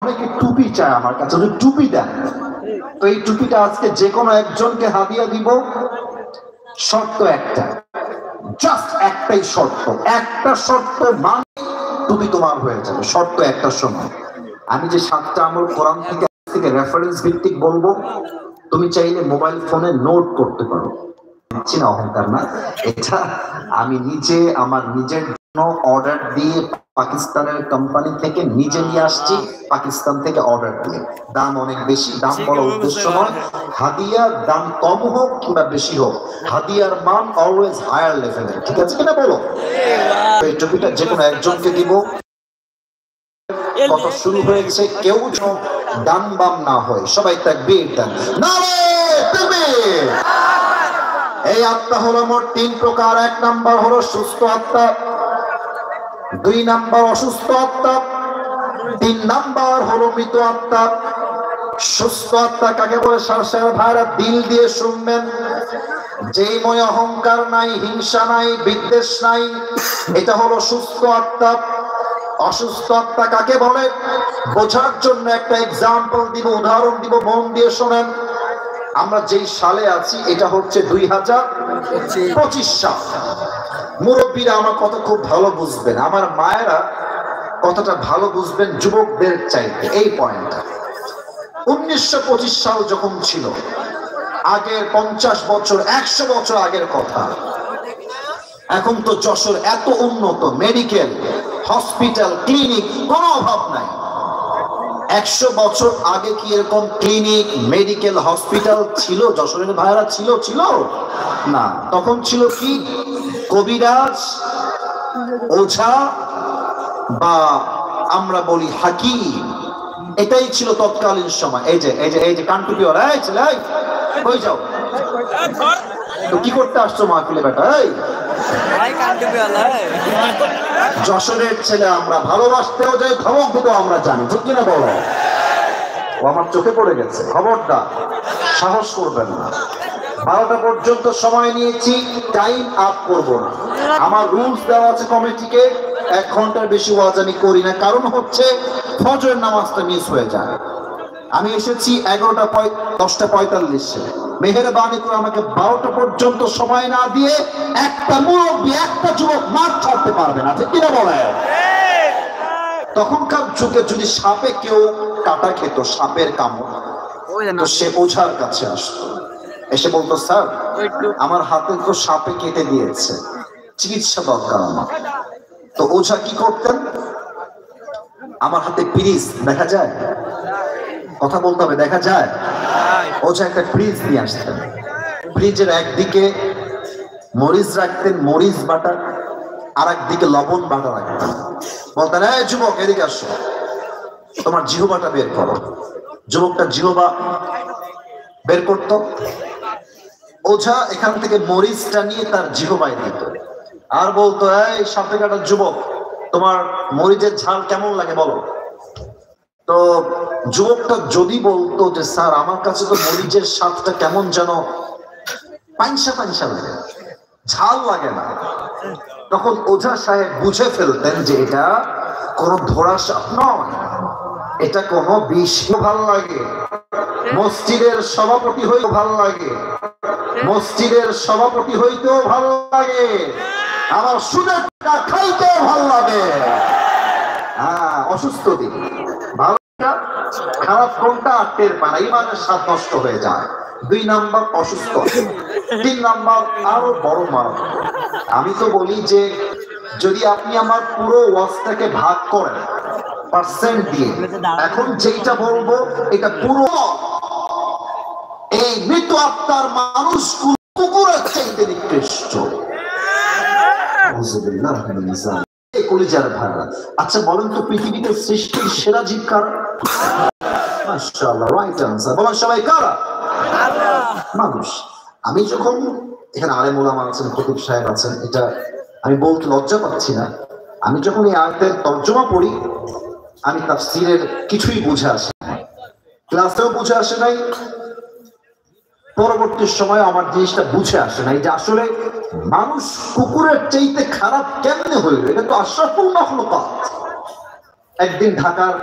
অনেকে টুপি চায় আমার কাছে, যদি টুপি দেন তো এই টুপিটা আজকে যে কোনো একজনকে হাদিয়া দিব। শর্ত একটা, জাস্ট একটাই শর্ত, একটা শর্ত মানে টুপি তোমার হয়ে যাবে। শর্ত একটা সময় আমি যে 7টা আমল কোরআন থেকে রেফারেন্স ভিত্তিক বলবো, তুমি চাইলে মোবাইল ফোনে নোট করতে পারো। না অহংকার না, এটা আমি নিজে আমার নিজের জন্য অর্ডার দিয়ে পাকিস্তানের কোম্পানি থেকে নিজে নিয়ে আসছি, পাকিস্তান থেকে অর্ডার দিয়ে। দাম অনেক বেশি, দাম বড় উদ্দেশ্য নয়, হাদিয়ার দাম কম হোক কিংবা বেশি হোক, হাদিয়ার মান অলওয়েজ হায়ার লেভেলের। ঠিক আছে কিনা বলো? এই টপিটা যে কোনো একজনকে দিব। কথা শুরু হয়েছে, কেউ ডান বাম না হয়, সবাই তাকবীর দেন। নারে তাকবীর। এই আত্মা হলো মোট 3 প্রকার। 1 নাম্বার হলো সুস্থ আত্মা, 2 নাম্বার অসুস্থ আত্মা, 3 নাম্বার হলো মৃত আত্মা। সুস্থ আত্মা কাকে বলে? সার ভাইরা দিল দিয়ে শুনবেন, যেই ময় অহংকার নাই, হিংসা নাই, বিদ্বেষ নাই, এটা হলো সুস্থ আত্মা। অসুস্থ আত্মা কাকে বলে বোঝার জন্য একটা এক্সাম্পল দিব, উদাহরণ দিব, মন দিয়ে শোনেন। আমরা যেই সালে আছি এটা হচ্ছে 2025 সাল। মুরব্বীরা আমার কথা খুব ভালো বুঝবেন, আমার মায়েরা কতটা ভালো বুঝবেন যুবকদের চাইতে। এই পয়েন্টটা 1925 সাল যখন ছিল, আগের 50 বছর 100 বছর আগের কথা। এখন তো যশোর এত উন্নত, মেডিকেল হসপিটাল ক্লিনিক কোনো অভাব নাই। 100 বছর আগে কি এরকম ক্লিনিক মেডিকেল হসপিটাল ছিল যশোরের ভাইরা? ছিল না। তখন ছিল কি? কবিরাজ, ওঝা বা আমরা বলি হাকিম, এটাই ছিল তৎকালীন সময়। এই যে কানটুপিওয়ালা, এই ছেলে কই যাও, তো কি করতে আসছো মাহফিলে বেটা? এই যশোরের ছেলে আমরা, ভালোবাসতেও যাই, ধমক দিতেও আমরা জানি, ঠিক কিনা বলো? ও আমার চোখে পড়ে গেছে। খবরদার সাহস করবেন না। 12টা পর্যন্ত সময় নিয়েছি, টাইম আপ করব না। আমার রুলস দেওয়া আছে কমিটিকে, 1 ঘন্টার বেশি ওয়াজ আমি করি না। কারণ হচ্ছে ফজরের নামাজটা মিস হয়ে যায়। আমি এসেছি 10:45-এ। মেহেরবানি করে আমাকে 12টা পর্যন্ত সময় না দিয়ে একটা মুরব্বী, একটা যুবক মাঠ ছাড়তে পারবে না, ঠিক কিনা বলে? তখনকার যুগে যদি সাপে কেউ কাটা খেত, সাপের কামড়, তো সে ওঝার কাছে আসতো, এসে বলতো, স্যার আমার হাতে তো সাপে কেটে দিয়েছে, চিকিৎসা দরকার আমার। তো ওঝা কি করতেন? আমার হাতে পিরিচ, দেখা যায়, কথা বলতে হবে, দেখা যায়। ওঝা একটা ফ্রিজ নিয়ে আসতেন, ফ্রিজের একদিকে মরিচ রাখতেন, মরিচ বাটা, আর একদিকে লবণ বাটা রাখতেন। বলতেন, এই যুবক এদিকে আসো, তোমার জিহ্বাটা বের করো। যুবকটা জিহ্বা বের করতো, ওঝা এখান থেকে মরিচটা নিয়ে তার জিহ্বায় দিত, আর বলতো, এই সাপে কাটা যুবক, তোমার মরিচের ঝাল কেমন লাগে বলো। তো যুবকটা যদি বলতো যে স্যার আমার কাছে তো মরিচের স্বাদটা কেমন যেন পাইনসা লাগে, ঝাল লাগে না, তখন ওঝা সাহেব বুঝে ফেলতেন যে এটা কোনো ধরা সাপ নয়, এটা কোনো বিষ। ভাল লাগে মসজিদের সভাপতি হইতেও ভাল লাগে, মসজিদের সভাপতি হইতেও ভাল লাগে, আমার সুদের টাকা খাইতেও ভাল লাগে। হ্যাঁ, অসুস্থ দিন ভালো খারাপ কোনটা টের পায় না, ইমানের স্বাদ নষ্ট হয়ে যায়। 2 নাম্বার অসুস্থ। 3 নাম্বার আরো বড় মার। আমি তো বলি যে যদি আপনি আমার পুরো ওয়াজটাকে ভাগ করেন পার্সেন্ট দিয়ে, এখন যেটা বলবো এটা পুরো এই মৃত আত্মার মানুষ কুকুরের চাইতে নিকৃষ্ট। কলিজার ভাইরা, আচ্ছা বলেন তো পৃথিবীতে সৃষ্টির সেরা জীব কারা? মাশাআল্লাহ, রাইট আনসার। বলেন সবাই কারা? মানুষ। আমি যখন এখানে আলেম ওলামা আছেন, খতিব সাহেব আছেন, এটা আমি বলতে লজ্জা পাচ্ছি না, আমি যখন এই আয়াতের তর্জমা পড়ি, আমি তাফসীরের কিছুই বুঝে আসে না, ক্লাসেও বুঝে আসে নাই, পরবর্তী সময় আমার জিনিসটা বুঝে আসে নাই যে আসলে মানুষ কুকুরের চাইতে খারাপ কেমনে হইল। এটা তো আশরাফুল মাখলুকাত। একদিন ঢাকার